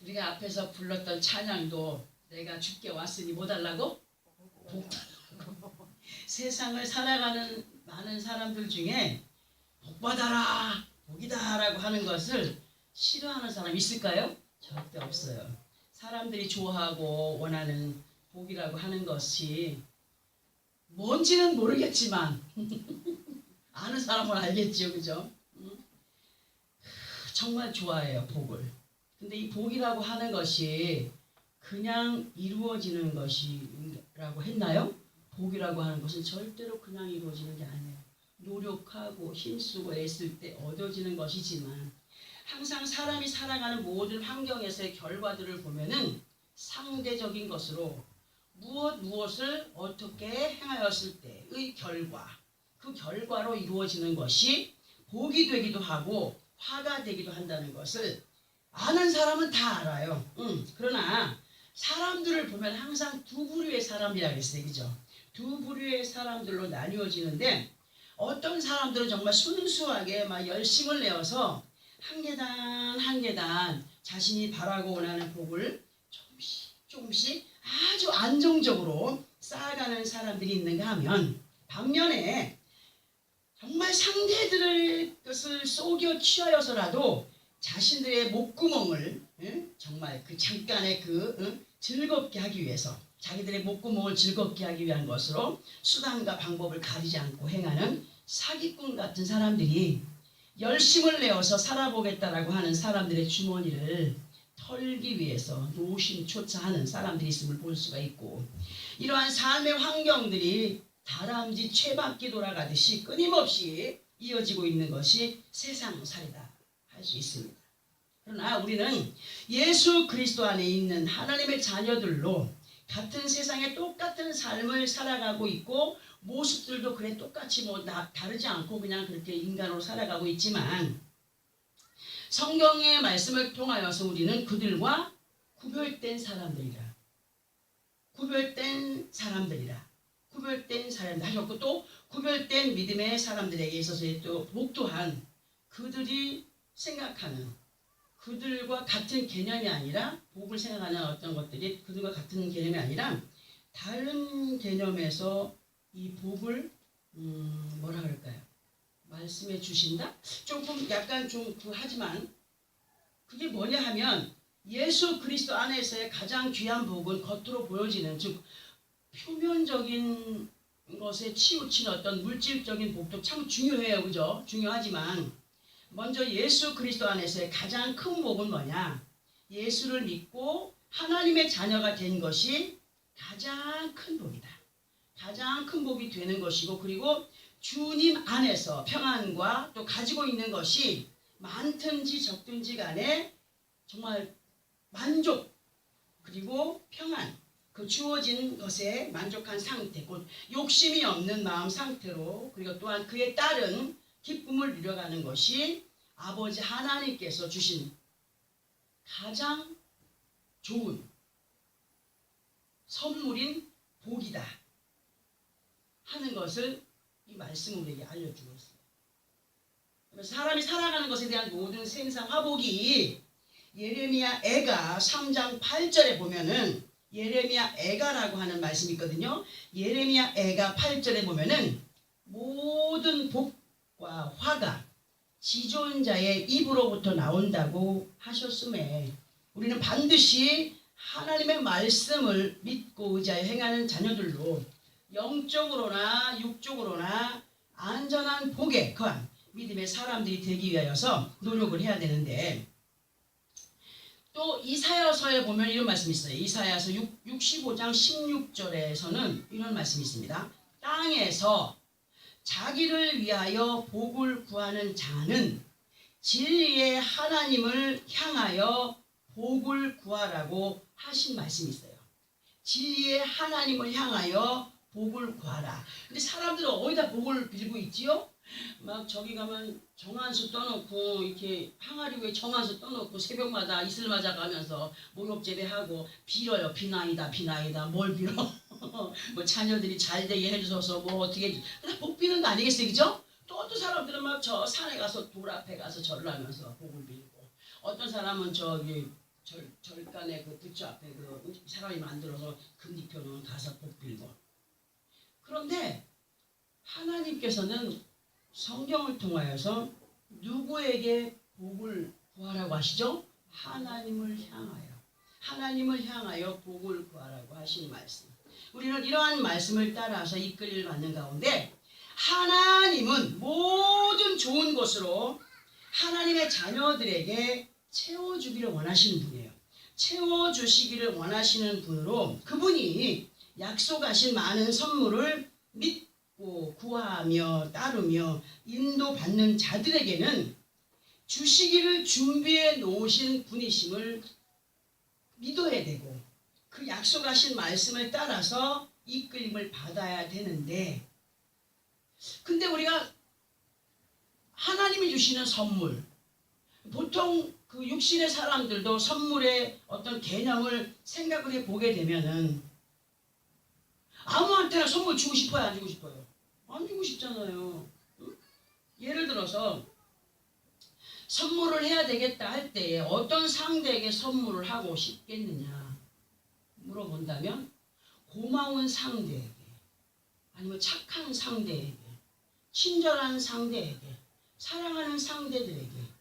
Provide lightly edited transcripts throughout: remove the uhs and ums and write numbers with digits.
우리가 앞에서 불렀던 찬양도 내가 주께 왔으니 뭐 달라고? 복 달라고. 세상을 살아가는 많은 사람들 중에 복 받아라, 복이다 라고 하는 것을 싫어하는 사람 있을까요? 절대 없어요. 사람들이 좋아하고 원하는 복이라고 하는 것이 뭔지는 모르겠지만 아는 사람은 알겠죠, 그죠? 정말 좋아해요, 복을. 근데 이 복이라고 하는 것이 그냥 이루어지는 것이라고 했나요? 복이라고 하는 것은 절대로 그냥 이루어지는 게 아니에요. 노력하고 힘쓰고 애쓸 때 얻어지는 것이지만 항상 사람이 살아가는 모든 환경에서의 결과들을 보면은 상대적인 것으로 무엇을 어떻게 행하였을 때의 결과, 그 결과로 이루어지는 것이 복이 되기도 하고 화가 되기도 한다는 것을 아는 사람은 다 알아요. 그러나 사람들을 보면 항상 두 부류의 사람이라 그랬어요. 그죠? 두 부류의 사람들로 나뉘어지는데 어떤 사람들은 정말 순수하게 막 열심을 내어서 한 계단 한 계단 자신이 바라고 원하는 복을 조금씩 아주 안정적으로 쌓아가는 사람들이 있는가 하면 반면에 정말 상대들의 것을 속여 취하여서라도 자신들의 목구멍을 정말 그 잠깐의 즐겁게 하기 위해서 자기들의 목구멍을 즐겁게 하기 위한 것으로 수단과 방법을 가리지 않고 행하는 사기꾼 같은 사람들이 열심을 내어서 살아보겠다라고 하는 사람들의 주머니를 털기 위해서 노심초사하는 사람들이 있음을 볼 수가 있고 이러한 삶의 환경들이 다람쥐 쇠바퀴 돌아가듯이 끊임없이 이어지고 있는 것이 세상살이다 할 수 있습니다. 그러나 우리는 예수 그리스도 안에 있는 하나님의 자녀들로 같은 세상에 똑같은 삶을 살아가고 있고 모습들도 그래 똑같이 다르지 않고 그냥 그렇게 인간으로 살아가고 있지만 성경의 말씀을 통하여서 우리는 그들과 구별된 사람들이라 하셨고 또 구별된 믿음의 사람들에게 있어서의 또 복도한 그들이 생각하는 그들과 같은 개념이 아니라 복을 생각하는 어떤 것들이 그들과 같은 개념이 아니라 다른 개념에서 이 복을 뭐라 그럴까요? 말씀해 주신다? 조금 약간 좀 하지만 그게 뭐냐 하면 예수 그리스도 안에서의 가장 귀한 복은 겉으로 보여지는 즉 표면적인 것에 치우친 어떤 물질적인 복도 참 중요해요. 그죠? 중요하지만 먼저 예수 그리스도 안에서의 가장 큰 복은 뭐냐? 예수를 믿고 하나님의 자녀가 된 것이 가장 큰 복이다. 가장 큰 복이 되는 것이고 그리고 주님 안에서 평안과 또 가지고 있는 것이 많든지 적든지 간에 정말 만족 그리고 평안 그 주어진 것에 만족한 상태 곧 욕심이 없는 마음 상태로 그리고 또한 그에 따른 기쁨을 누려가는 것이 아버지 하나님께서 주신 가장 좋은 선물인 복이다 하는 것을 이 말씀은 우리에게 알려주고 있어요. 사람이 살아가는 것에 대한 모든 생상 화복이 예레미야 애가 3장 8절에 보면은 예레미야 애가라고 하는 말씀이 있거든요. 예레미야 애가 8절에 보면은 모든 복과 화가 지존자의 입으로부터 나온다고 하셨음에 우리는 반드시 하나님의 말씀을 믿고 의지하여 행하는 자녀들로 영적으로나 육적으로나 안전한 복에 거한 믿음의 사람들이 되기 위하여서 노력을 해야 되는데 또 이사야서에 보면 이런 말씀이 있어요. 이사야서 65장 16절에서는 이런 말씀이 있습니다. 땅에서 자기를 위하여 복을 구하는 자는 진리의 하나님을 향하여 복을 구하라고 하신 말씀이 있어요. 진리의 하나님을 향하여 복을 구하라. 근데 사람들은 어디다 복을 빌고 있지요? 막 저기 가면 정한수 떠놓고 이렇게 항아리 위에 정한수 떠놓고 새벽마다 이슬마자 가면서 목욕제배하고 빌어요. 비나이다 비나이다 뭘 빌어? 뭐 자녀들이 잘 되게 해주셔서 뭐 어떻게 그냥 복 비는 거 아니겠어요, 그죠? 또 어떤 사람들은 막 저 산에 가서 돌 앞에 가서 절을 하면서 복을 빌고 어떤 사람은 저기 절간에 그 득주 앞에 그 사람이 만들어서 금리표는 가서 복 빌고. 그런데 하나님께서는 성경을 통하여서 누구에게 복을 구하라고 하시죠? 하나님을 향하여 복을 구하라고 하신 말씀. 우리는 이러한 말씀을 따라서 이끌림을 받는 가운데 하나님은 모든 좋은 것으로 하나님의 자녀들에게 채워주기를 원하시는 분이에요. 채워주시기를 원하시는 분으로 그분이 약속하신 많은 선물을 믿고 구하며 따르며 인도받는 자들에게는 주시기를 준비해 놓으신 분이심을 믿어야 되고 그 약속하신 말씀을 따라서 이끌림을 받아야 되는데, 근데 우리가 하나님이 주시는 선물, 보통 그 육신의 사람들도 선물의 어떤 개념을 생각을 해보게 되면은 아무한테나 선물 주고 싶어요, 안 주고 싶어요? 안 주고 싶잖아요. 응? 예를 들어서 선물을 해야 되겠다 할 때에 어떤 상대에게 선물을 하고 싶겠느냐 물어본다면 고마운 상대에게, 아니면 착한 상대에게, 친절한 상대에게, 사랑하는 상대들에게,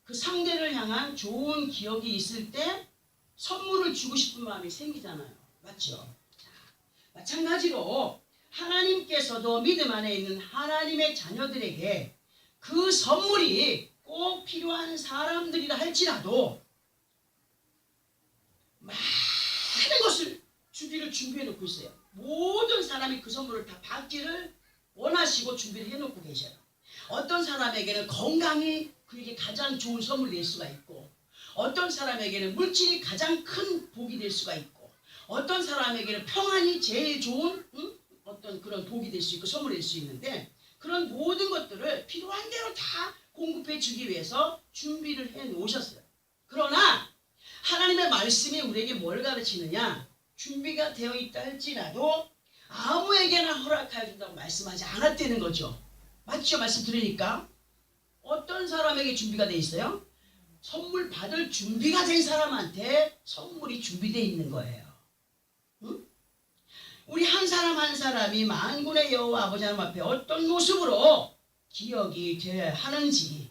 그 상대를 향한 좋은 기억이 있을 때 선물을 주고 싶은 마음이 생기잖아요. 맞죠? 마찬가지로 하나님께서도 믿음 안에 있는 하나님의 자녀들에게 그 선물이 꼭 필요한 사람들이라 할지라도 많은 것을 주기를 준비해 놓고 있어요. 모든 사람이 그 선물을 다 받기를 원하시고 준비를 해놓고 계셔요. 어떤 사람에게는 건강이 그에게 가장 좋은 선물이 될 수가 있고, 어떤 사람에게는 물질이 가장 큰 복이 될 수가 있고, 어떤 사람에게는 평안이 제일 좋은 어떤 그런 복이 될 수 있고 선물이 될 수 있는데, 그런 모든 것들을 필요한 대로 다 공급해 주기 위해서 준비를 해 놓으셨어요. 그러나 하나님의 말씀이 우리에게 뭘 가르치느냐, 준비가 되어 있다 할지라도 아무에게나 허락하여 준다고 말씀하지 않았다는 거죠. 맞죠? 말씀 들으니까 어떤 사람에게 준비가 되어 있어요? 선물 받을 준비가 된 사람한테 선물이 준비되어 있는 거예요. 응? 우리 한 사람 한 사람이 만군의 여호와 아버지 하나님 앞에 어떤 모습으로 기억이 되어야 하는지,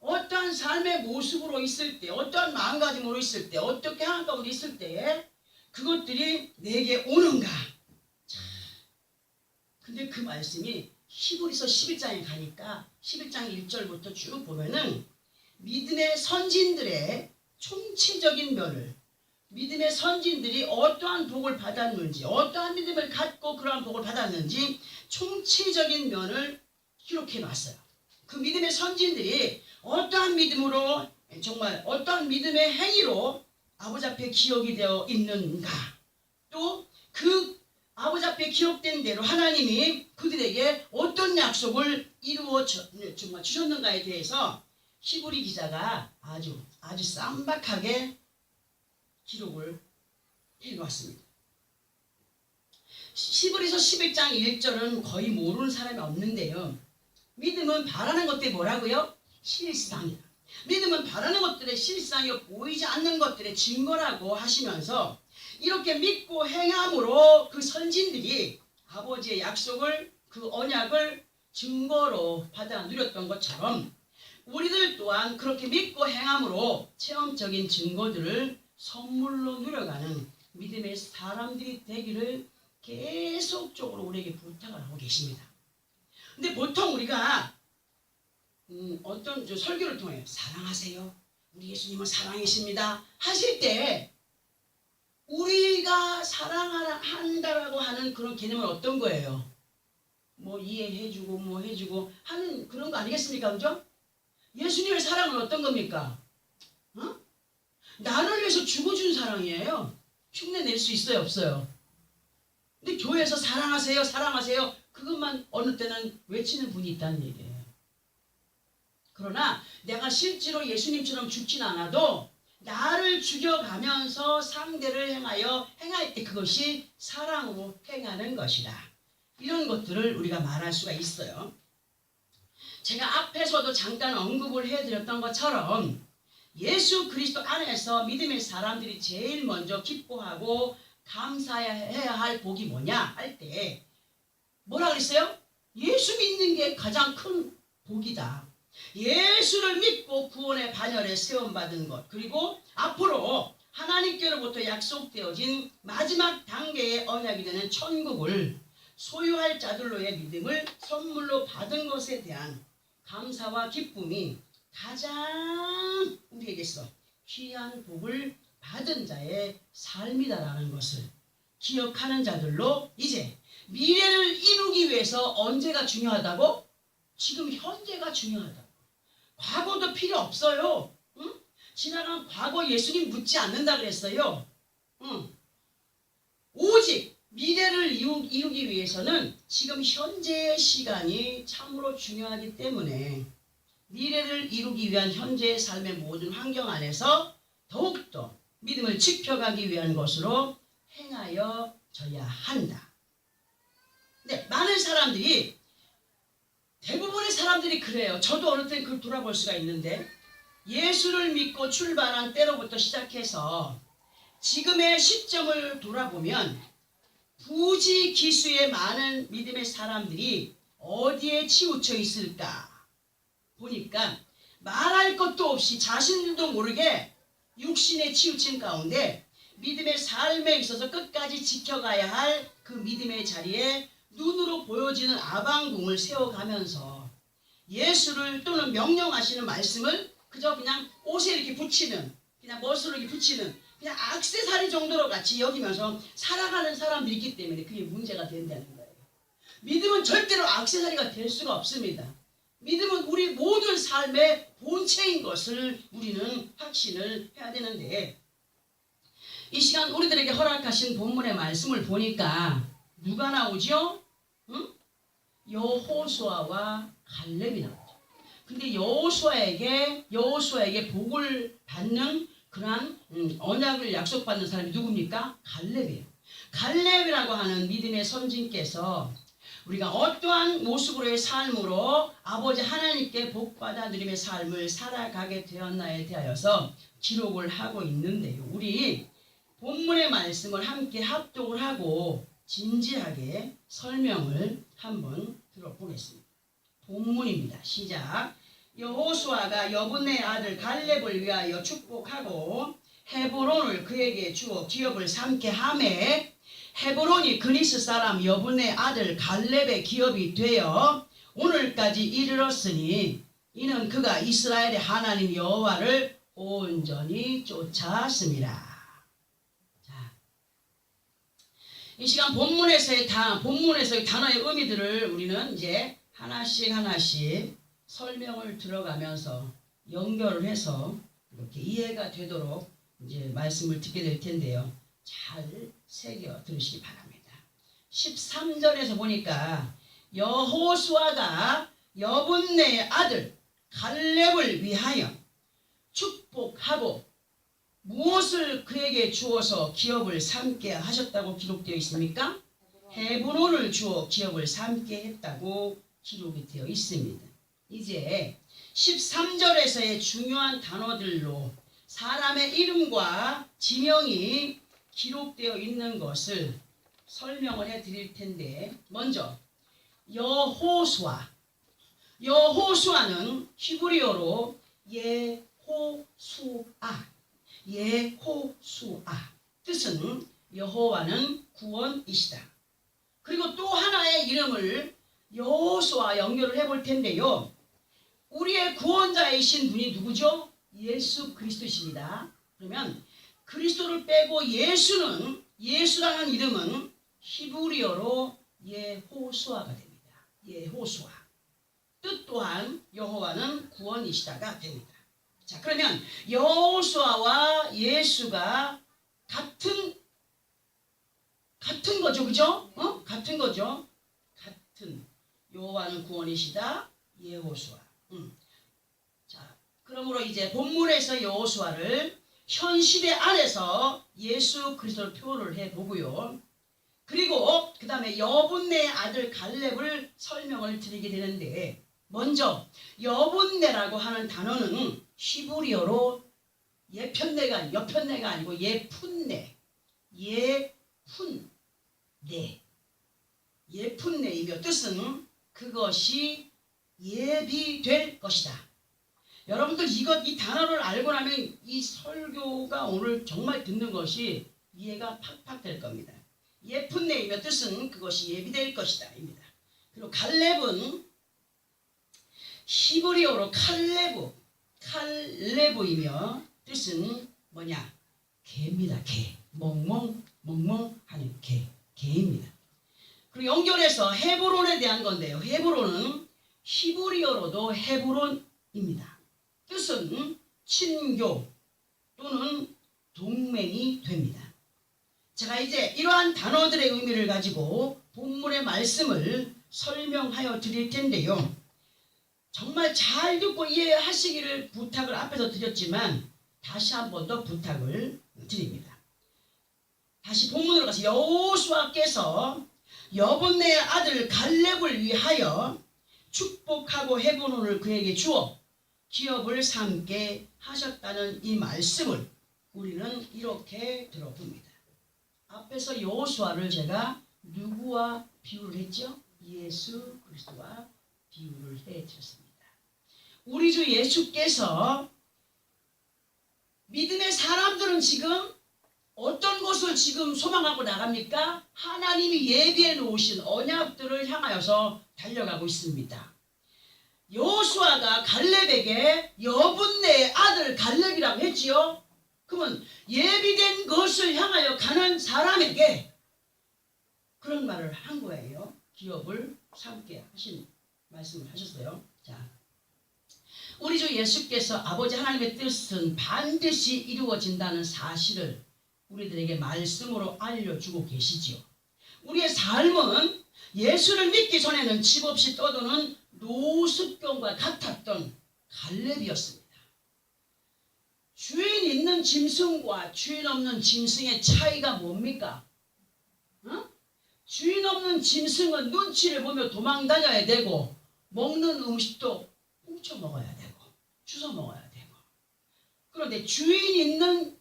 어떠한 삶의 모습으로 있을 때, 어떠한 마음가짐으로 있을 때, 어떻게 하는 가운데 있을 때에 그것들이 내게 오는가. 자, 근데 그 말씀이 히브리서 11장에 가니까 11장 1절부터 쭉 보면은 믿음의 선진들의 총체적인 면을, 믿음의 선진들이 어떠한 복을 받았는지, 어떠한 믿음을 갖고 그러한 복을 받았는지 총체적인 면을 기록해 놨어요. 그 믿음의 선진들이 어떠한 믿음으로, 정말 어떠한 믿음의 행위로 아버지 앞에 기억이 되어 있는가, 또 그 아버지 앞에 기록된 대로 하나님이 그들에게 어떤 약속을 이루어 정말 주셨는가에 대해서 히브리 기자가 아주 쌈박하게 기록을 해놓았습니다. 히브리서 11장 1절은 거의 모르는 사람이 없는데요. 믿음은 바라는 것들이 뭐라고요? 실상이다. 믿음은 바라는 것들의 실상이요 보이지 않는 것들의 증거라고 하시면서, 이렇게 믿고 행함으로 그 선진들이 아버지의 약속을, 그 언약을 증거로 받아 누렸던 것처럼 우리들 또한 그렇게 믿고 행함으로 체험적인 증거들을 선물로 누려가는 믿음의 사람들이 되기를 계속적으로 우리에게 부탁을 하고 계십니다. 근데 보통 우리가 어떤 설교를 통해 사랑하세요, 우리 예수님은 사랑이십니다 하실 때 우리가 사랑한다라고 하는 그런 개념은 어떤 거예요? 뭐 이해해주고 뭐 해주고 하는 그런 거 아니겠습니까? 그죠? 예수님의 사랑은 어떤 겁니까? 어? 나를 위해서 죽어준 사랑이에요. 흉내 낼 수 있어요, 없어요? 근데 교회에서 사랑하세요, 사랑하세요 그것만 어느 때는 외치는 분이 있다는 얘기예요. 그러나 내가 실제로 예수님처럼 죽진 않아도 나를 죽여가면서 상대를 행할 때 그것이 사랑으로 행하는 것이다. 이런 것들을 우리가 말할 수가 있어요. 제가 앞에서도 잠깐 언급을 해드렸던 것처럼 예수 그리스도 안에서 믿음의 사람들이 제일 먼저 기뻐하고 감사해야 할 복이 뭐냐 할 때 뭐라 그랬어요? 예수 믿는 게 가장 큰 복이다. 예수를 믿고 구원의 반열에 세움받은 것, 그리고 앞으로 하나님께로부터 약속되어진 마지막 단계의 언약이 되는 천국을 소유할 자들로의 믿음을 선물로 받은 것에 대한 감사와 기쁨이 가장 우리에게서 귀한 복을 받은 자의 삶이다라는 것을 기억하는 자들로 이제 미래를 이루기 위해서 언제가 중요하다고? 지금 현재가 중요하다고. 과거도 필요 없어요. 응? 지나간 과거 예수님 묻지 않는다 그랬어요. 응. 오직 미래를 이루기 위해서는 지금 현재의 시간이 참으로 중요하기 때문에 미래를 이루기 위한 현재의 삶의 모든 환경 안에서 더욱더 믿음을 지켜가기 위한 것으로 행하여져야 한다. 근데 많은 사람들이, 대부분의 사람들이 그래요. 저도 어느 때 그걸 돌아볼 수가 있는데, 예수를 믿고 출발한 때로부터 시작해서 지금의 시점을 돌아보면 부지기수의 많은 믿음의 사람들이 어디에 치우쳐 있을까 보니까 말할 것도 없이 자신들도 모르게 육신에 치우친 가운데 믿음의 삶에 있어서 끝까지 지켜가야 할 그 믿음의 자리에 눈으로 보여지는 아방궁을 세워가면서 예수를 또는 명령하시는 말씀을 그저 그냥 옷에 이렇게 붙이는, 그냥 멋으로 이렇게 붙이는 그냥 액세서리 정도로 같이 여기면서 살아가는 사람들이 있기 때문에 그게 문제가 된다는 거예요. 믿음은 절대로 액세서리가 될 수가 없습니다. 믿음은 우리 모든 삶의 본체인 것을 우리는 확신을 해야 되는데, 이 시간 우리들에게 허락하신 본문의 말씀을 보니까 누가 나오죠? 응? 여호수아와 갈렙이 나오죠. 근데 여호수아에게 복을 받는 그러한 언약을 약속받는 사람이 누굽니까? 갈렙이에요. 갈렙이라고 하는 믿음의 선진께서 우리가 어떠한 모습으로의 삶으로 아버지 하나님께 복받아 누림의 삶을 살아가게 되었나에 대하여서 기록을 하고 있는데요. 우리 본문의 말씀을 함께 합독을 하고 진지하게 설명을 한번 들어보겠습니다. 본문입니다. 시작. 여호수아가 여분의 아들 갈렙을 위하여 축복하고 헤브론을 그에게 주어 기업을 삼게 하매 헤브론이 그리스 사람 여분의 아들 갈렙의 기업이 되어 오늘까지 이르렀으니 이는 그가 이스라엘의 하나님 여호와를 온전히 쫓았습니다. 자, 이 시간 본문에서의 단어의 의미들을 우리는 이제 하나씩 설명을 들어가면서 연결을 해서 이렇게 이해가 되도록 이제 말씀을 듣게 될 텐데요. 잘 새겨 들으시기 바랍니다. 13절에서 보니까 여호수아가 여분네의 아들 갈렙을 위하여 축복하고 무엇을 그에게 주어서 기업을 삼게 하셨다고 기록되어 있습니까? 헤브론을 주어 기업을 삼게 했다고 기록이 되어 있습니다. 이제 13절에서의 중요한 단어들로 사람의 이름과 지명이 기록되어 있는 것을 설명을 해드릴 텐데, 먼저 여호수아는 히브리어로 예호수아 뜻은 여호와는 구원이시다. 그리고 또 하나의 이름을 여호수아 연결을 해볼 텐데요. 우리의 구원자이신 분이 누구죠? 예수 그리스도이십니다. 그러면 그리스도를 빼고 예수라는 이름은 히브리어로 예호수아가 됩니다. 예호수아. 뜻 또한 여호와는 구원이시다가 됩니다. 자, 그러면 여호수아와 예수가 같은 거죠, 그죠? 같은 거죠. 같은 여호와는 구원이시다. 예호수아. 자, 그러므로 이제 본문에서 여호수아를 현 시대 안에서 예수 그리스도를 표현을 해보고요. 그리고 그 다음에 여분네의 아들 갈렙을 설명을 드리게 되는데, 먼저 여분네라고 하는 단어는 히브리어로 예편내가 아니고 여편내가 아니고 예푼내. 예푼내. 예푼내이며 뜻은 그것이 예비될 것이다. 여러분들 이 단어를 알고 나면 이 설교가 오늘 정말 듣는 것이 이해가 팍팍 될 겁니다. 예푼내이며 뜻은 그것이 예비될 것이다 입니다. 그리고 갈렙은 히브리어로 칼레브이며 뜻은 뭐냐? 개입니다. 개. 멍멍하는 개입니다. 그리고 연결해서 헤브론에 대한 건데요. 헤브론은 히브리어로도 헤브론입니다. 뜻은 친교 또는 동맹이 됩니다. 제가 이제 이러한 단어들의 의미를 가지고 본문의 말씀을 설명하여 드릴 텐데요. 정말 잘 듣고 이해하시기를 부탁을 앞에서 드렸지만 다시 한 번 더 부탁을 드립니다. 다시 본문으로 가서 여호수아께서 여분네의 아들 갈렙을 위하여 축복하고 헤브론을 그에게 주어 기업을 삼게 하셨다는 이 말씀을 우리는 이렇게 들어봅니다. 앞에서 여호수아를 제가 누구와 비유를 했죠? 예수 그리스도와 비유를 해드렸습니다. 우리 주 예수께서 믿음의 사람들은 지금 어떤 것을 지금 소망하고 나갑니까? 하나님이 예비해 놓으신 언약들을 향하여서 달려가고 있습니다. 여호수아가 갈렙에게 여분네의 아들 갈렙이라고 했지요. 그러면 예비된 것을 향하여 가는 사람에게 그런 말을 한 거예요. 기업을 삼게 하신 말씀을 하셨어요. 자, 우리 주 예수께서 아버지 하나님의 뜻은 반드시 이루어진다는 사실을 우리들에게 말씀으로 알려주고 계시지요. 우리의 삶은 예수를 믿기 전에는 집 없이 떠도는 노숙병과 같았던 갈렙이었습니다. 주인 있는 짐승과 주인 없는 짐승의 차이가 뭡니까? 주인 없는 짐승은 눈치를 보며 도망 다녀야 되고 먹는 음식도 훔쳐 먹어야 되고 주워 먹어야 되고, 그런데 주인 있는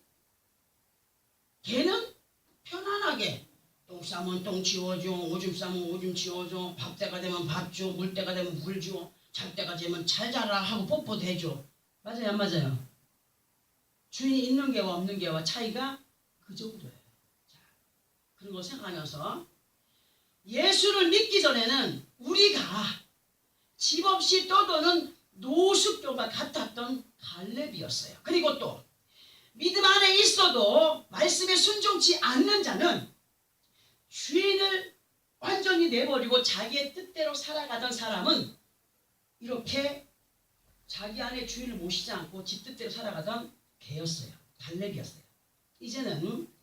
개는 편안하게 똥 싸면 똥 치워줘, 오줌 싸면 오줌 치워줘, 밥 때가 되면 밥 줘, 물 때가 되면 물 줘, 잘 때가 되면 잘 자라 하고 뽀뽀도 해줘. 맞아요 안 맞아요? 주인이 있는 개와 없는 개와 차이가 그 정도예요. 자, 그런 거 생각하면서 예수를 믿기 전에는 우리가 집 없이 떠도는 노숙교가 같았던 갈렙이었어요. 그리고 또 믿음 안에 있어도 말씀에 순종치 않는 자는 주인을 완전히 내버리고 자기의 뜻대로 살아가던 사람은 이렇게 자기 안에 주인을 모시지 않고 지 뜻대로 살아가던 개였어요. 갈렙이었어요. 이제는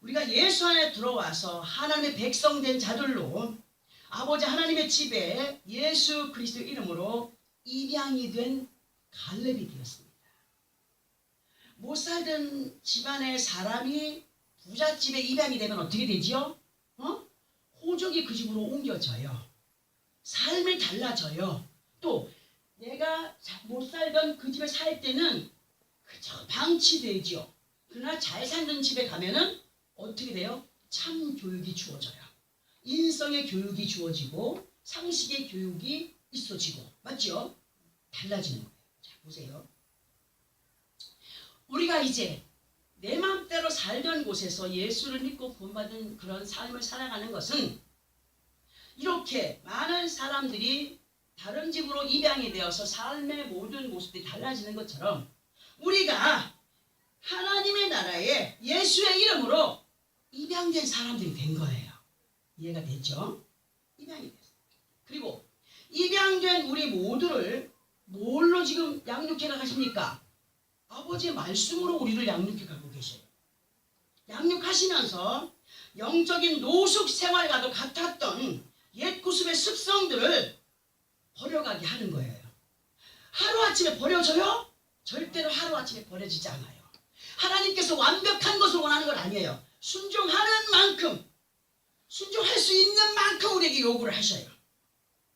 우리가 예수 안에 들어와서 하나님의 백성 된 자들로 아버지 하나님의 집에 예수 그리스도 이름으로 입양이 된 갈렙이 되었습니다. 못 살던 집안의 사람이 부잣집에 입양이 되면 어떻게 되지요? 호적이 그 집으로 옮겨져요. 삶이 달라져요. 또 내가 못 살던 그 집에 살 때는 그저 방치되죠. 그러나 잘 살던 집에 가면은 어떻게 돼요? 참 교육이 주어져요. 인성의 교육이 주어지고 상식의 교육이 있어지고, 맞죠? 달라지는 거예요. 자, 보세요. 우리가 이제 내 마음대로 살던 곳에서 예수를 믿고 구원받은 그런 삶을 살아가는 것은 이렇게 많은 사람들이 다른 집으로 입양이 되어서 삶의 모든 모습이 달라지는 것처럼 우리가 하나님의 나라에 예수의 이름으로 입양된 사람들이 된 거예요. 이해가 됐죠? 입양이 됐어요. 그리고 입양된 우리 모두를 뭘로 지금 양육해 가십니까? 아버지의 말씀으로 우리를 양육해 가고 계셔요. 양육하시면서 영적인 노숙 생활과도 같았던 옛 구습의 습성들을 버려가게 하는 거예요. 하루아침에 버려져요? 절대로 하루아침에 버려지지 않아요. 하나님께서 완벽한 것을 원하는 건 아니에요. 순종하는 만큼, 순종할 수 있는 만큼 우리에게 요구를 하셔요.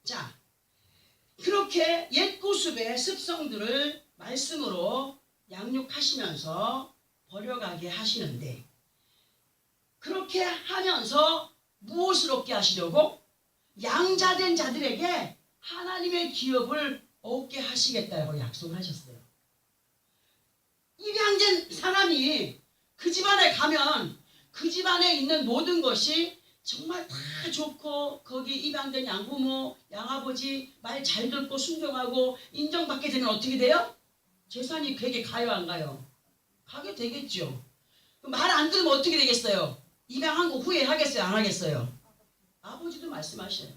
자, 그렇게 옛 구습의 습성들을 말씀으로 양육하시면서 버려가게 하시는데 그렇게 하면서 무엇을 얻게 하시려고? 양자된 자들에게 하나님의 기업을 얻게 하시겠다고 약속을 하셨어요. 입양된 사람이 그 집안에 가면 그 집안에 있는 모든 것이 정말 다 좋고 거기 입양된 양부모, 양아버지 말 잘 듣고 순종하고 인정받게 되면 어떻게 돼요? 재산이 그에게 가요 안 가요? 가게 되겠죠. 말 안 들으면 어떻게 되겠어요? 입양한 거 후회하겠어요 안 하겠어요? 아버지도 말씀하셔요.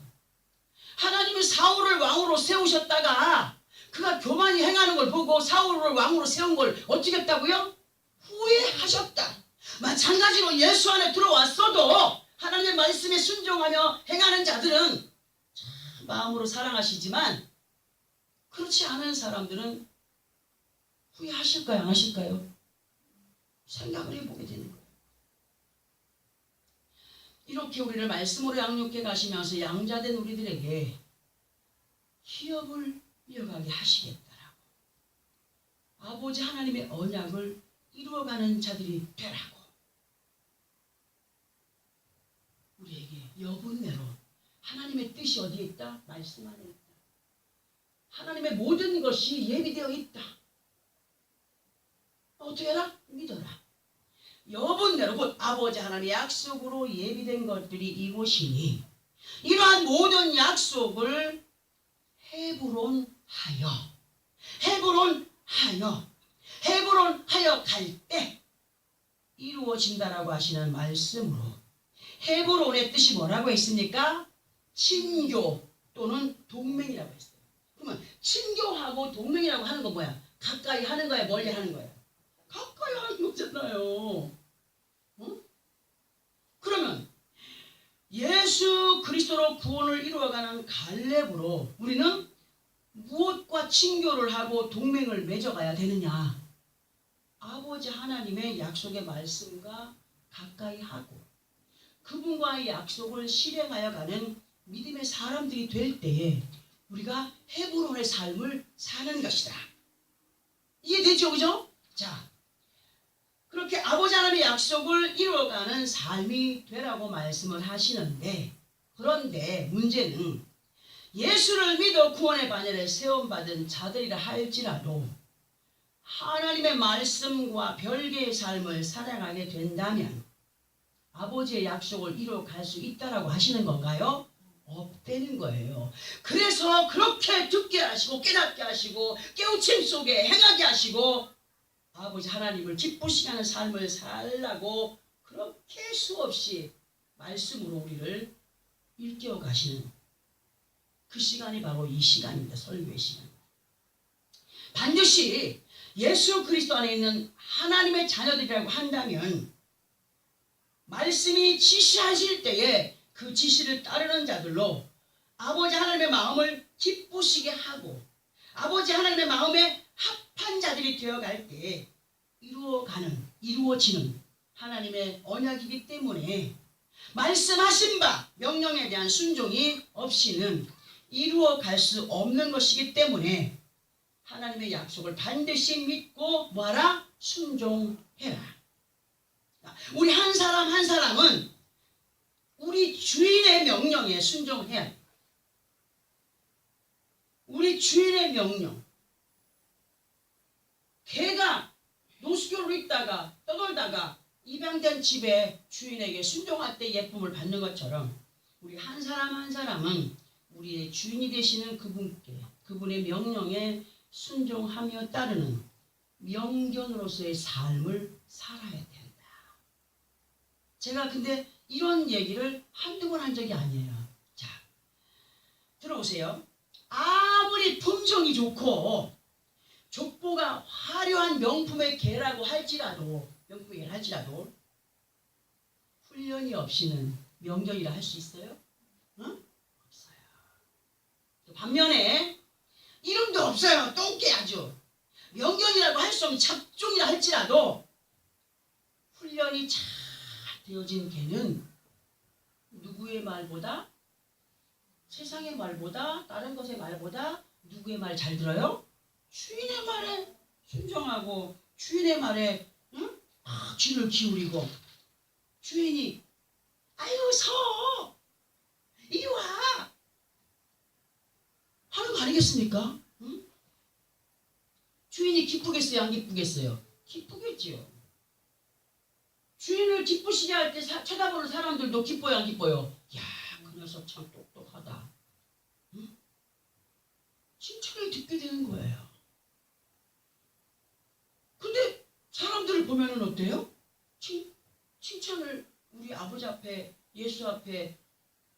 하나님은 사울을 왕으로 세우셨다가 그가 교만히 행하는 걸 보고 사울을 왕으로 세운 걸 어떻게 했다고요? 후회하셨다. 마찬가지로 예수 안에 들어왔어도 하나님의 말씀에 순종하며 행하는 자들은 참 마음으로 사랑하시지만 그렇지 않은 사람들은 후회하실까요 안 하실까요? 생각을 해보게 되는 거예요. 이렇게 우리를 말씀으로 양육해 가시면서 양자된 우리들에게 기업을 이어가게 하시겠다라고 아버지 하나님의 언약을 이루어가는 자들이 되라고 우리에게 여분내로 하나님의 뜻이 어디에 있다? 말씀 안에 있다. 하나님의 모든 것이 예비되어 있다. 어떻게 해라? 믿어라. 여분대로 곧 아버지 하나님의 약속으로 예비된 것들이 이곳이니 이러한 모든 약속을 헤브론하여 갈 때 이루어진다라고 하시는 말씀으로 헤브론의 뜻이 뭐라고 했습니까? 친교 또는 동맹이라고 했어요. 그러면 친교하고 동맹이라고 하는 건 뭐야? 가까이 하는 거야? 멀리 하는 거야? 가까이 하는 거잖아요. 그러면 예수 그리스도로 구원을 이루어가는 갈렙으로 우리는 무엇과 친교를 하고 동맹을 맺어가야 되느냐? 아버지 하나님의 약속의 말씀과 가까이 하고 그분과의 약속을 실행하여 가는 믿음의 사람들이 될 때에 우리가 헤브론의 삶을 사는 것이다. 이해되죠? 그죠? 자, 그렇게 아버지 하나님의 약속을 이루어가는 삶이 되라고 말씀을 하시는데 그런데 문제는 예수를 믿어 구원의 바늘에 세움받은 자들이라 할지라도 하나님의 말씀과 별개의 삶을 살아가게 된다면 아버지의 약속을 이루어갈 수 있다라고 하시는 건가요? 없다는 거예요. 그래서 그렇게 듣게 하시고 깨닫게 하시고 깨우침 속에 행하게 하시고 아버지 하나님을 기쁘시게 하는 삶을 살라고 그렇게 수없이 말씀으로 우리를 일깨워 가시는 그 시간이 바로 이 시간입니다. 설교의 시간. 반드시 예수 그리스도 안에 있는 하나님의 자녀들이라고 한다면 말씀이 지시하실 때에 그 지시를 따르는 자들로 아버지 하나님의 마음을 기쁘시게 하고 아버지 하나님의 마음에 합한 자들이 되어갈 때 이루어지는 하나님의 언약이기 때문에 말씀하신 바 명령에 대한 순종이 없이는 이루어갈 수 없는 것이기 때문에 하나님의 약속을 반드시 믿고 뭐하라? 순종해라. 우리 한 사람 한 사람은 우리 주인의 명령에 순종해야 해. 우리 주인의 명령. 개가 노숙교로 있다가 떠돌다가 입양된 집에 주인에게 순종할 때 예쁨을 받는 것처럼 우리 한 사람 한 사람은 우리의 주인이 되시는 그분께 그분의 명령에 순종하며 따르는 명견으로서의 삶을 살아야 된다. 제가 근데 이런 얘기를 한두 번 한 적이 아니에요. 자, 들어보세요. 아무리 품종이 좋고 족보가 화려한 명품의 개라고 할지라도 훈련이 없이는 명견이라 할 수 있어요? 응? 없어요. 또 반면에 이름도 없어요. 똥개 아주. 명견이라고 할 수 없는 잡종이라 할지라도 훈련이 잘 되어진 개는 누구의 말보다 세상의 말보다 다른 것의 말보다 누구의 말 잘 들어요? 주인의 말에 순종하고 주인의 말에 귀를 기울이고 주인이 아유 서 이리 와 하는 거 아니겠습니까? 응? 주인이 기쁘겠어요? 안 기쁘겠어요? 기쁘겠지요. 주인을 기쁘시게 할 때 쳐다보는 사람들도 기뻐요? 안 기뻐요? 야, 그 녀석 참 똑똑하다. 응? 칭찬을 듣게 되는 거예요. 근데 사람들을 보면은 어때요? 칭찬을 우리 아버지 앞에 예수 앞에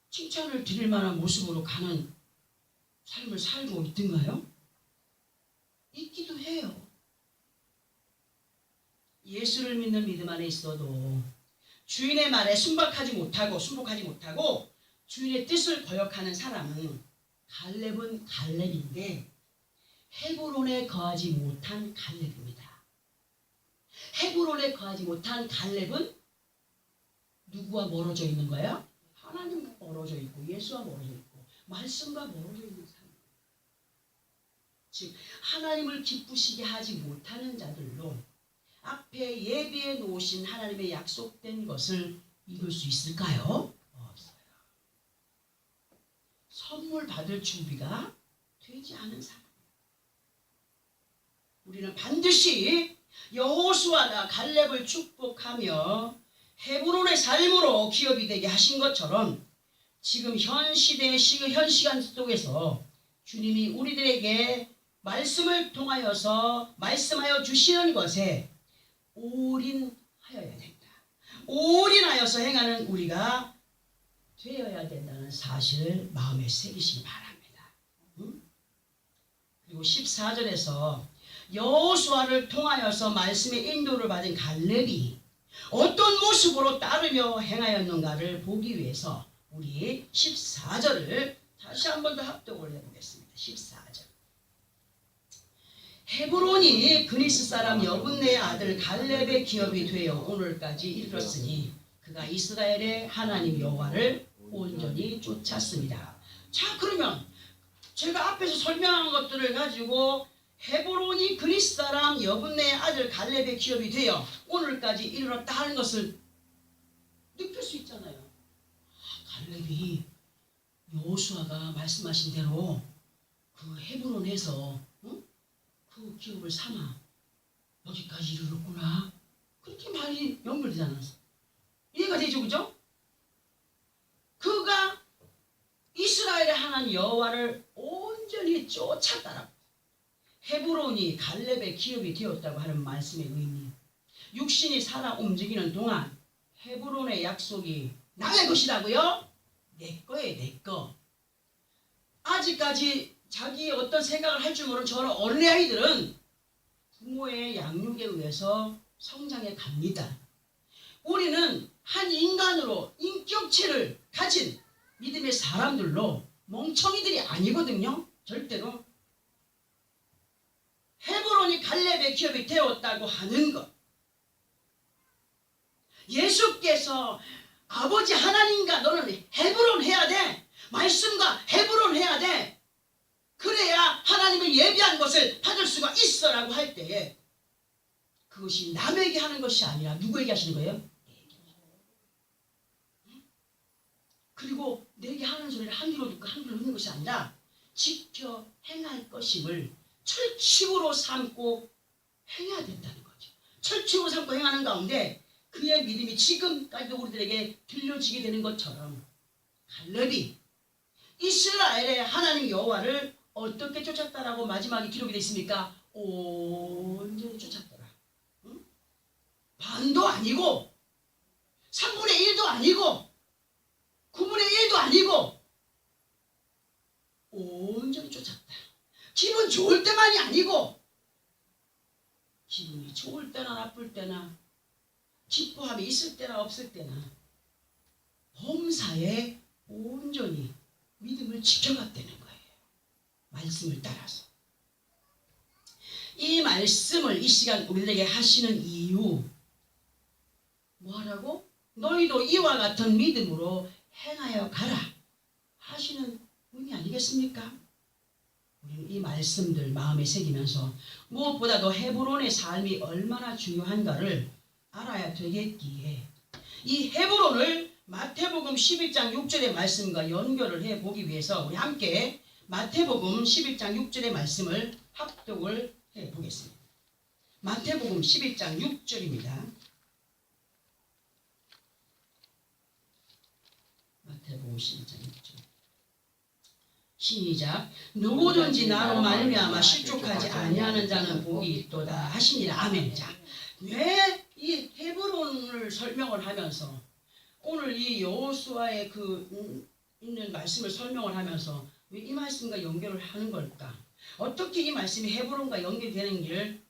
칭찬을 드릴 만한 모습으로 가는 삶을 살고 있던가요? 있기도 해요. 예수를 믿는 믿음 안에 있어도 주인의 말에 순복하지 못하고 주인의 뜻을 거역하는 사람은 갈렙은 갈렙인데 헤브론에 거하지 못한 갈렙입니다. 헤브론에 거하지 못한 갈렙은 누구와 멀어져 있는 거예요? 하나님과 멀어져 있고 예수와 멀어져 있고 말씀과 멀어져 있는 사람. 즉 하나님을 기쁘시게 하지 못하는 자들로 앞에 예비해 놓으신 하나님의 약속된 것을 이룰 수 있을까요? 없어요. 선물 받을 준비가 되지 않은 사람. 우리는 반드시 여호수아가 갈렙을 축복하며 헤브론의 삶으로 기업이 되게 하신 것처럼 지금 현 시대의 현 시간 속에서 주님이 우리들에게 말씀을 통하여서 말씀하여 주시는 것에 올인하여야 된다. 올인하여서 행하는 우리가 되어야 된다는 사실을 마음에 새기시기 바랍니다. 그리고 14절에서 여호수아를 통하여서 말씀의 인도를 받은 갈렙이 어떤 모습으로 따르며 행하였는가를 보기 위해서 우리 14절을 다시 한 번 더 합독을 해보겠습니다. 14절. 헤브론이 그니스 사람 여분네의 아들 갈렙의 기업이 되어 오늘까지 이르렀으니 그가 이스라엘의 하나님 여호와를 온전히 쫓았습니다. 자, 그러면 제가 앞에서 설명한 것들을 가지고 헤브론이 그니스 사람 여분네의 아들 갈렙의 기업이 되어 오늘까지 이르렀다 하는 것을 느낄 수 있잖아요. 갈렙이 여호수아가 말씀하신 대로 그 헤브론에서 그 기업을 삼아 여기까지 이르렀구나. 그렇게 말이 연결되지 않았어. 이해가 되죠, 그죠? 그가 이스라엘의 하나님 여호와를 온전히 쫓았다라. 헤브론이 갈렙의 기업이 되었다고 하는 말씀의 의미. 육신이 살아 움직이는 동안 헤브론의 약속이 나의 것이라고요? 내 거예요, 내 거. 아직까지 자기의 어떤 생각을 할 줄 모르는 저런 어린아이들은 부모의 양육에 의해서 성장해 갑니다. 우리는 한 인간으로 인격체를 가진 믿음의 사람들로 멍청이들이 아니거든요. 절대로. 헤브론이 갈렙의 기업이 되었다고 하는 것. 예수께서 아버지 하나님과 너는 헤브론 해야 돼. 말씀과 헤브론 해야 돼. 그래야 하나님을 예비한 것을 받을 수가 있어라고 할 때에 그것이 남에게 하는 것이 아니라 누구에게 하시는 거예요? 그리고 내게 하는 소리를 한 귀로 듣고 한 귀로 듣는 것이 아니라 지켜 행할 것임을 철칙으로 삼고 행해야 된다는 거죠. 철칙으로 삼고 행하는 가운데 그의 믿음이 지금까지도 우리들에게 들려지게 되는 것처럼 갈렙이 이스라엘의 하나님 여호와를 어떻게 쫓았다라고 마지막에 기록이 되어 있습니까? 온전히 쫓았더라. 응? 반도 아니고 3분의 1도 아니고 9분의 1도 아니고 온전히 쫓았다. 기분 좋을 때만이 아니고 기분이 좋을 때나 나쁠 때나 기뻐함이 있을 때나 없을 때나 범사에 온전히 믿음을 지켜갔다는 거예요. 말씀을 따라서. 이 말씀을 이 시간 우리에게 하시는 이유 뭐하라고? 너희도 이와 같은 믿음으로 행하여 가라 하시는 의미 아니겠습니까? 우리는 이 말씀들 마음에 새기면서 무엇보다도 헤브론의 삶이 얼마나 중요한가를 알아야 되겠기에 이 헤브론을 마태복음 11장 6절의 말씀과 연결을 해보기 위해서 우리 함께 마태복음 11장 6절의 말씀을 합독을 해보겠습니다. 마태복음 11장 6절입니다. 마태복음 11장 6절 시작. 누구든지 나로 말미암아 실족하지 아니하는 자는 복이 있도다 하시니라. 아멘. 자, 왜 이 헤브론을 설명을 하면서 오늘 이 여호수아의 있는 말씀을 설명을 하면서 왜 이 말씀과 연결을 하는 걸까? 어떻게 이 말씀이 헤브론과 연결되는 길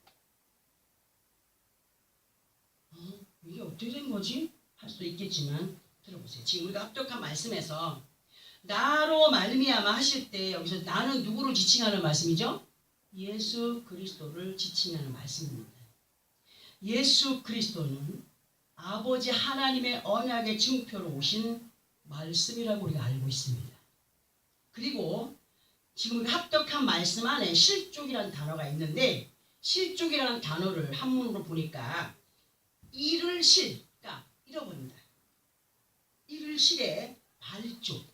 이게 어떻게 된 거지? 할 수도 있겠지만 들어보세요. 지금 우리가 합독한 말씀에서 나로 말미암아 하실 때 여기서 나는 누구를 지칭하는 말씀이죠? 예수 그리스도를 지칭하는 말씀입니다. 예수 그리스도는 아버지 하나님의 언약의 증표로 오신 말씀이라고 우리가 알고 있습니다. 그리고 지금 합독한 말씀 안에 실족이라는 단어가 있는데 실족이라는 단어를 한문으로 보니까 이를 실, 그러니까 잃어버린다. 이를 실의 발족.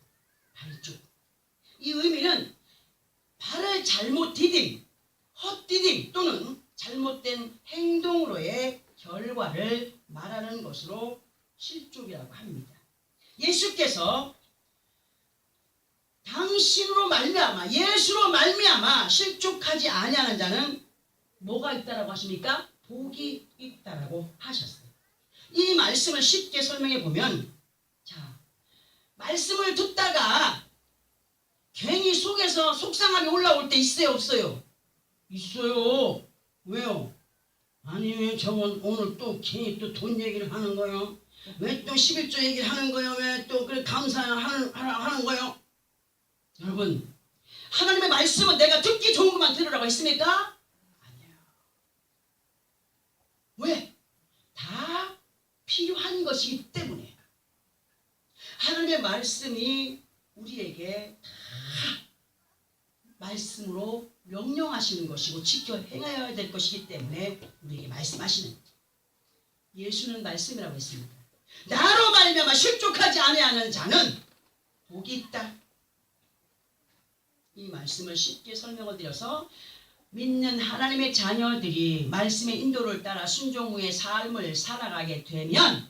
이 의미는 발을 잘못 디딤, 헛디딤 또는 잘못된 행동으로의 결과를 말하는 것으로 실족이라고 합니다. 예수께서 당신으로 말미암아 예수로 말미암아 실족하지 아니하는 자는 뭐가 있다라고 하십니까? 복이 있다라고 하셨어요. 이 말씀을 쉽게 설명해 보면 자, 말씀을 듣다가 괜히 속에서 속상함이 올라올 때 있어요, 없어요? 있어요. 왜요? 아니 왜 저건 오늘 또 괜히 또 돈 얘기를 하는 거요? 왜 또 11조 얘기를 하는 거요? 왜 또 그래 감사하는 거요? 여러분, 하나님의 말씀은 내가 듣기 좋은 것만 들으라고 했습니까? 아니에요. 왜? 다 필요한 것이기 때문에 하나님의 말씀이 우리에게 다 말씀으로 명령하시는 것이고 지켜 행해야 될 것이기 때문에 우리에게 말씀하시는 예수는 말씀이라고 했습니다. 나로 말미암아 실족하지 아니하는 자는 복이 있다. 이 말씀을 쉽게 설명을 드려서 믿는 하나님의 자녀들이 말씀의 인도를 따라 순종 후의 삶을 살아가게 되면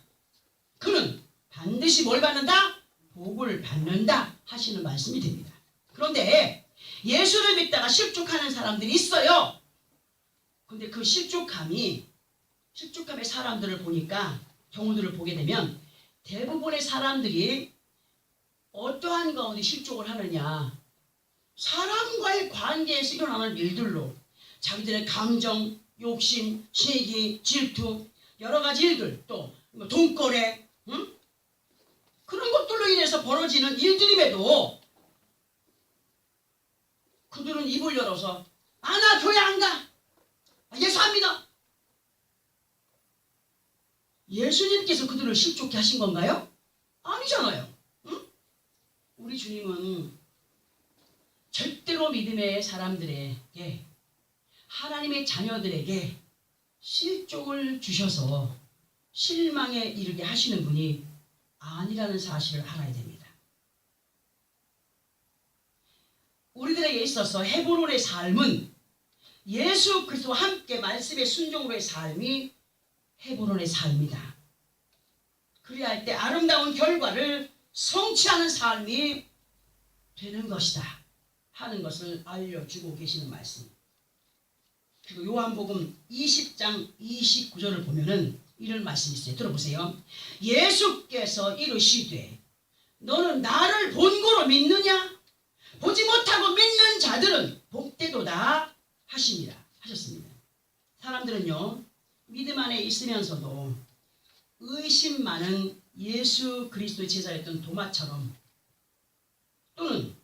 그는 반드시 뭘 받는다? 복을 받는다 하시는 말씀이 됩니다. 그런데 예수를 믿다가 실족하는 사람들이 있어요. 근데 그 실족함의 사람들을 보니까 경우들을 보게 되면 대부분의 사람들이 어떠한 가운데 실족을 하느냐? 사람과의 관계에서 일어나는 일들로 자기들의 감정, 욕심, 시기, 질투 여러 가지 일들 또 돈거래 그런 것들로 인해서 벌어지는 일들임에도 그들은 입을 열어서 나 교회 안 가. 예수 안 믿어. 예수님께서 그들을 실족케 하신 건가요? 아니잖아요. 응? 우리 주님은 절대로 믿음의 사람들에게 하나님의 자녀들에게 실족을 주셔서 실망에 이르게 하시는 분이 아니라는 사실을 알아야 됩니다. 우리들에게 있어서 헤브론의 삶은 예수 그리스도와 함께 말씀의 순종으로의 삶이 헤브론의 삶이다. 그래야 할 때 아름다운 결과를 성취하는 삶이 되는 것이다 하는 것을 알려주고 계시는 말씀. 그리고 요한복음 20장 29절을 보면은 이런 말씀이 있어요. 들어보세요. 예수께서 이르시되 너는 나를 본고로 믿느냐? 보지 못하고 믿는 자들은 복되도다 하셨습니다. 사람들은요 믿음 안에 있으면서도 의심 많은 예수 그리스도의 제자였던 도마처럼 또는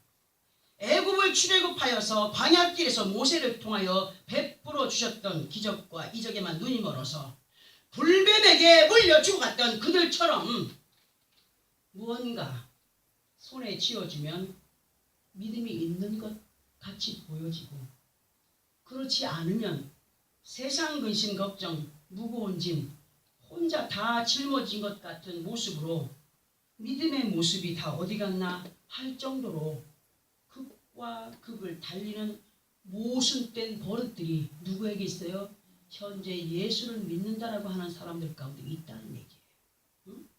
애굽을 출애굽하여서 광야길에서 모세를 통하여 베풀어 주셨던 기적과 이적에만 눈이 멀어서 불뱀에게 물려 죽어갔던 그들처럼 무언가 손에 쥐어주면 믿음이 있는 것 같이 보여지고, 그렇지 않으면 세상 근심 걱정 무거운 짐 혼자 다 짊어진 것 같은 모습으로 믿음의 모습이 다 어디 갔나 할 정도로 극과 극을 달리는 모순된 버릇들이 누구에게 있어요? 현재 예수를 믿는다라고 하는 사람들 가운데 있다는 얘기예요. 응?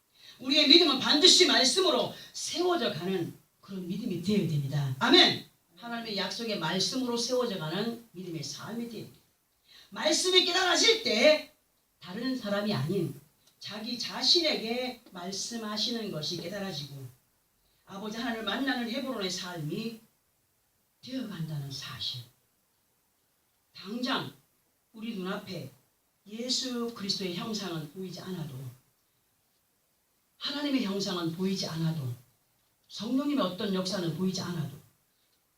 우리의 믿음은 반드시 말씀으로 세워져 가는 그런 믿음이 되어야 됩니다. 아멘. 하나님의 약속의 말씀으로 세워져 가는 믿음의 삶이 되어야 됩니다. 말씀이 깨달아질 때 다른 사람이 아닌 자기 자신에게 말씀하시는 것이 깨달아지고 아버지 하나님을 만나는 헤브론의 삶이 되어간다는 사실. 당장 우리 눈앞에 예수 그리스도의 형상은 보이지 않아도, 하나님의 형상은 보이지 않아도, 성령님의 어떤 역사는 보이지 않아도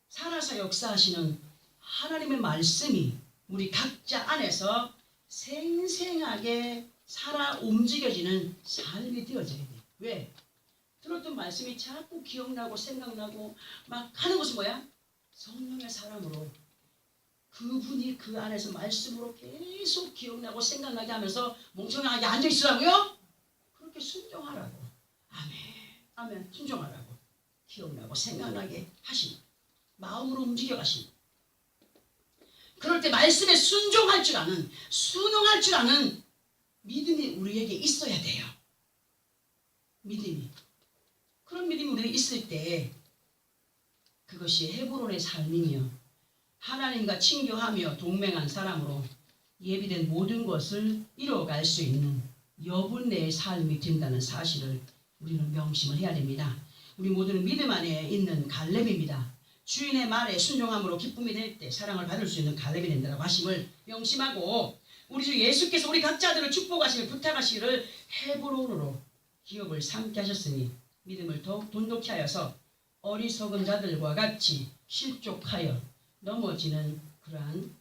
살아서 역사하시는 하나님의 말씀이 우리 각자 안에서 생생하게 살아 움직여지는 삶이 되어져야 돼요. 왜? 들었던 말씀이 자꾸 기억나고 생각나고 막 하는 것은 뭐야? 성령의 사람으로 그분이 그 안에서 말씀으로 계속 기억나고 생각나게 하면서 멍청하게 앉아있으라고요? 그렇게 순종하라고. 아멘. 아멘. 순종하라고. 기억나고 생각나게 하신, 마음으로 움직여 가신. 그럴 때 말씀에 순종할 줄 아는, 순응할 줄 아는 믿음이 우리에게 있어야 돼요. 믿음이. 그런 믿음이 우리에게 있을 때 그것이 헤브론의 삶이며 하나님과 친교하며 동맹한 사람으로 예비된 모든 것을 이뤄갈 수 있는 여분의 삶이 된다는 사실을 우리는 명심을 해야 됩니다. 우리 모두는 믿음 안에 있는 갈렙입니다. 주인의 말에 순종함으로 기쁨이 될 때 사랑을 받을 수 있는 갈렙이 된다고 하심을 명심하고, 우리 주 예수께서 우리 각자들을 축복하시길 부탁하시기를 헤브론으로 기업을 삼게 하셨으니 믿음을 더욱 돈독히 하여서 어리석은 자들과 같이 실족하여 넘어지는 그러한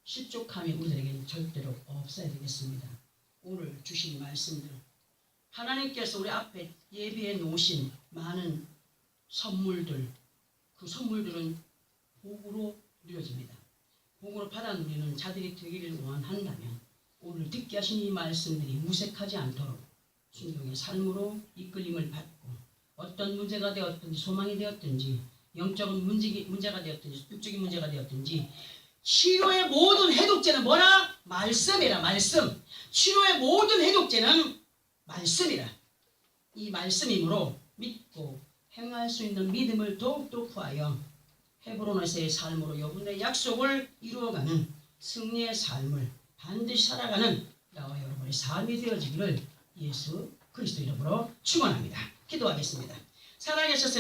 실족함이 우리들에게는 절대로 없어야 되겠습니다. 오늘 주신 말씀들, 하나님께서 우리 앞에 예비해 놓으신 많은 선물들, 그 선물들은 복으로 누려집니다. 복으로 받아 누리는 자들이 되기를 원한다면 오늘 듣게 하신 이 말씀들이 무색하지 않도록 순종의 삶으로 이끌림을 받고, 어떤 문제가 되었든지 소망이 되었든지 영적인 문제가 되었든지 육적인 문제가 되었든지 치료의 모든 해독제는 뭐라? 말씀이라. 말씀. 치료의 모든 해독제는 말씀이라. 이 말씀이므로 믿고 행할 수 있는 믿음을 더욱더 구하여 헤브론에서의 삶으로 여분의 약속을 이루어가는 승리의 삶을 반드시 살아가는 나와 여러분의 삶이 되어지기를 예수 그리스도 이름으로 축원합니다. 기도하겠습니다. 살아계셨을